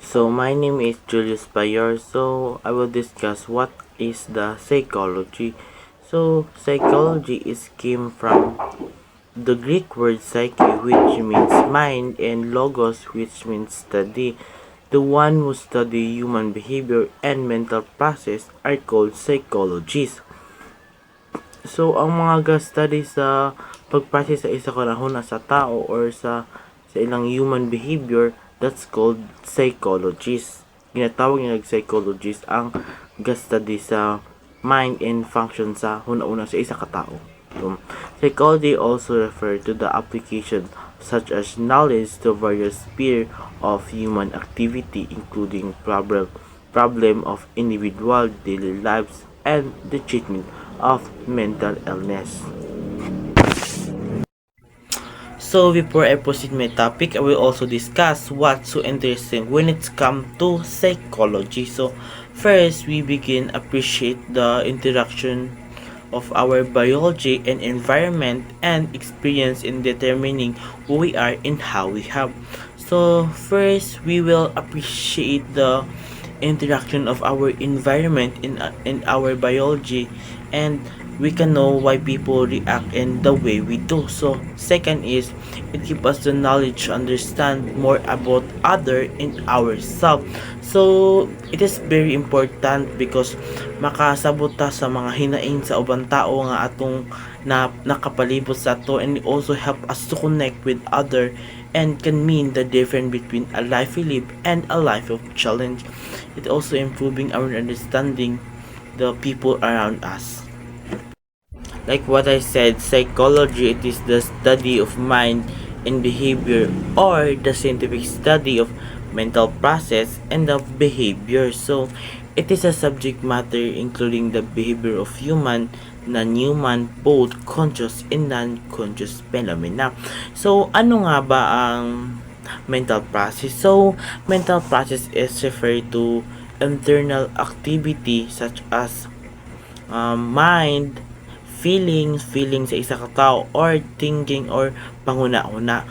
So my name is Julius Bayor. So I will discuss what is the psychology. So psychology is came from the Greek word psyche, which means mind, and logos, which means study. The one who study human behavior and mental process are called psychologists. So ang mga study sa pag-process sa isa kanahuna sa tao or sa ilang human behavior, that's called psychologist. Ginatawag nga psychologist ang study sa mind and function sa huna-una sa isa ka tao. So, psychology also refer to the application such as knowledge to various sphere of human activity, including problem of individual daily lives and the treatment of mental illness. So before I proceed my topic, I will also discuss what's so interesting when it's come to psychology. So first, we begin appreciate the interaction of our biology and environment and experience in determining who we are and how we have. So first, we will appreciate the interaction of our environment in our biology, and we can know why people react in the way we do. So second is it gives us the knowledge to understand more about other and ourselves. So it is very important because makasabot ta sa mga hinaing sa ubang tao nga atong nakapalibot sa ato, and it also help us to connect with other and can mean the difference between a life we live and a life of challenge. It also improving our understanding the people around us. Like what I said, psychology, it is the study of mind and behavior, or the scientific study of mental process and of behavior. So it is a subject matter including the behavior of human, non-human, both conscious and non-conscious phenomena. So ano nga ba ang mental process? So mental process is referred to internal activity such as mind, feelings sa isa ka tao, or thinking or panguna-una.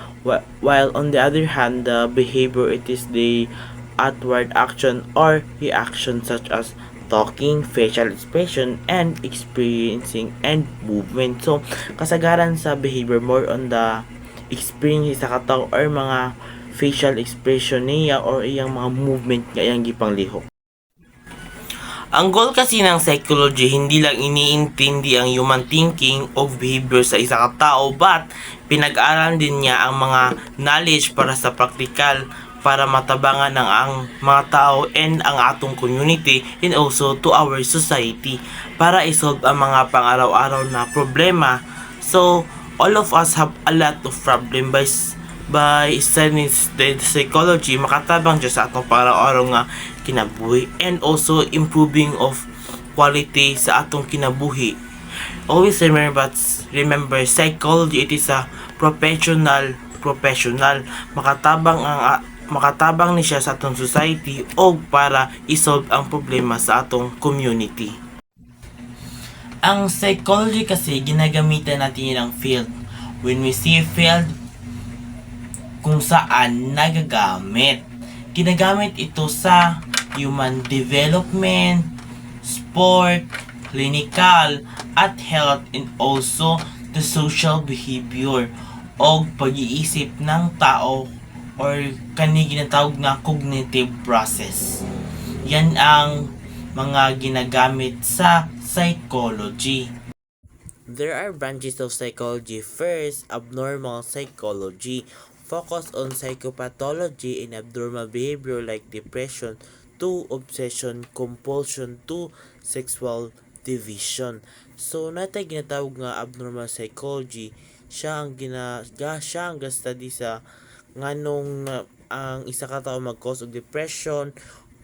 While on the other hand, the behavior, it is the outward action or reaction such as talking, facial expression, and experiencing and movement. So kasagaran sa behavior, more on the experience sa katao or mga facial expression niya or iyang mga movement nga iyang gipanglihok. Ang goal kasi ng psychology, hindi lang iniintindi ang human thinking o behavior sa isa ka tao, but pinag-aralan din niya ang mga knowledge para sa practical, para matabangan ng ang mga tao and ang atong community, and also to our society, para isolve ang mga pang-araw-araw na problema. So all of us have a lot of problem by studying the psychology, makatabang siya sa atong pang-araw-araw nga kinabuhi, and also improving of quality sa atong kinabuhi. Always remember psychology, it is a professional makatabang ni siya sa atong society o para isolve ang problema sa atong community. Ang psychology kasi ginagamitan natin ng field. When we see field kung saan ginagamit ito sa human development, sport, clinical, at health, and also the social behavior o pag-iisip ng tao or kani ginatawag na cognitive process. Yan ang mga ginagamit sa psychology. There are branches of psychology. First, abnormal psychology. Focus on psychopathology and abnormal behavior like depression to obsession, compulsion to sexual division. So natay ginatawag nga abnormal psychology, siya ang study sa nganong ang isa ka tawo mag-cause og depression,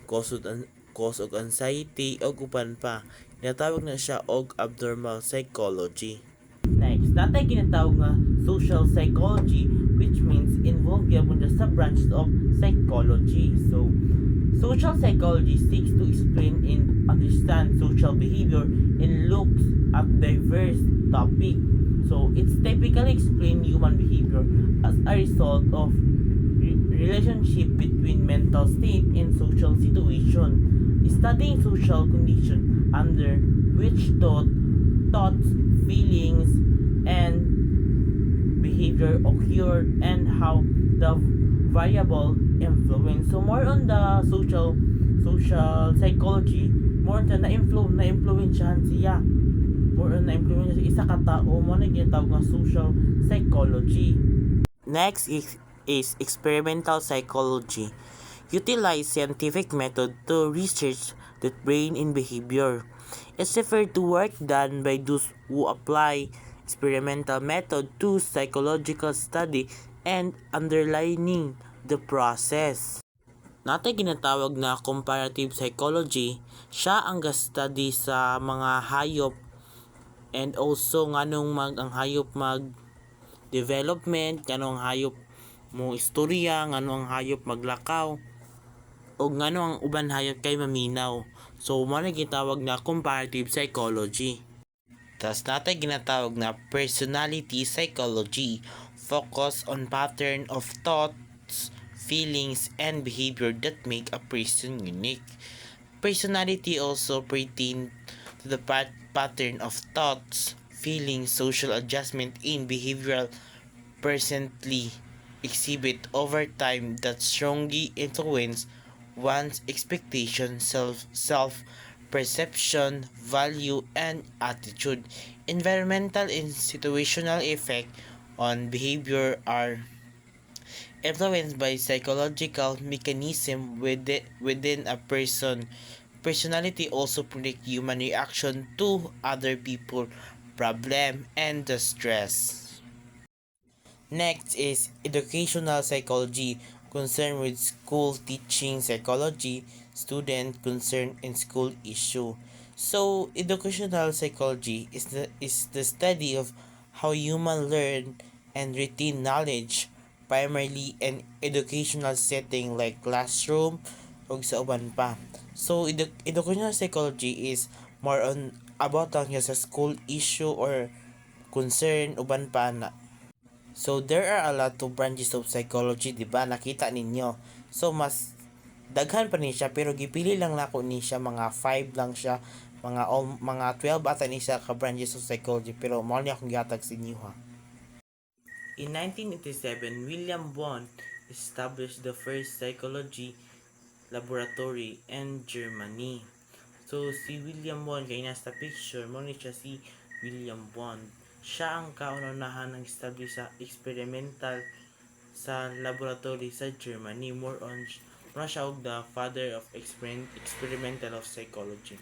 cause og anxiety og uban pa. Ginatawag na siya og abnormal psychology. Next, natay ginatawag nga social psychology, which means involved gyapon sa branches of psychology. So social psychology seeks to explain and understand social behavior and looks at diverse topics. So it's typically explain human behavior as a result of relationship between mental mental state and social situation, studying social condition under which thoughts, feelings, and behavior occur and how the variable influence. So more on the social psychology, more on na-influensyahan siya. More on na-influensyahan siya isa ka tao mo na ginatawag nga social psychology. Next is experimental psychology. Utilize scientific method to research the brain and behavior. It's referred to work done by those who apply experimental method to psychological study and underlining the process. Natay ginatawag na comparative psychology, siya ang ga-study sa mga hayop and also nganong ang hayop mag development, nganong hayop mo istorya, nganong hayop maglakaw, o nganong ang uban hayop kay maminaw. So mo na gitawag na comparative psychology. Tas natay ginatawag na personality psychology, focus on pattern of thoughts, feelings, and behavior that make a person unique. Personality also pertain to the pattern of thoughts, feelings, social adjustment in behavioral presently exhibit over time that strongly influence one's expectation, self-perception, value, and attitude. Environmental and situational effect on behavior are influenced by psychological mechanism within a person. Personality also predict human reaction to other people, problem, and the stress. Next is educational psychology, concerned with school teaching psychology, student concern in school issue. So, educational psychology is the study of how human learn and retain knowledge, primarily in educational setting like classroom o sa uban pa. So, educational psychology is more on about lang sa school issue or concern uban pa na. So, there are a lot of branches of psychology, di ba? Nakita ninyo. So, mas daghan pa ni siya, pero gipili lang nako ni siya, mga 5 lang siya, mga 12 ata ni siya ka branches of psychology, pero mao ni akong gihatag sa inyo ha. In 1987, William Wundt established the first psychology laboratory in Germany. So, si William Wundt, kay nasa picture, mo ni siya si William Wundt. Siya ang kaunahan ng establish sa experimental sa laboratory sa Germany. More siya og the father of experimental of psychology.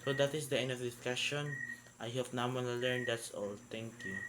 So, that is the end of the discussion. I hope na mo na learn. That's all. Thank you.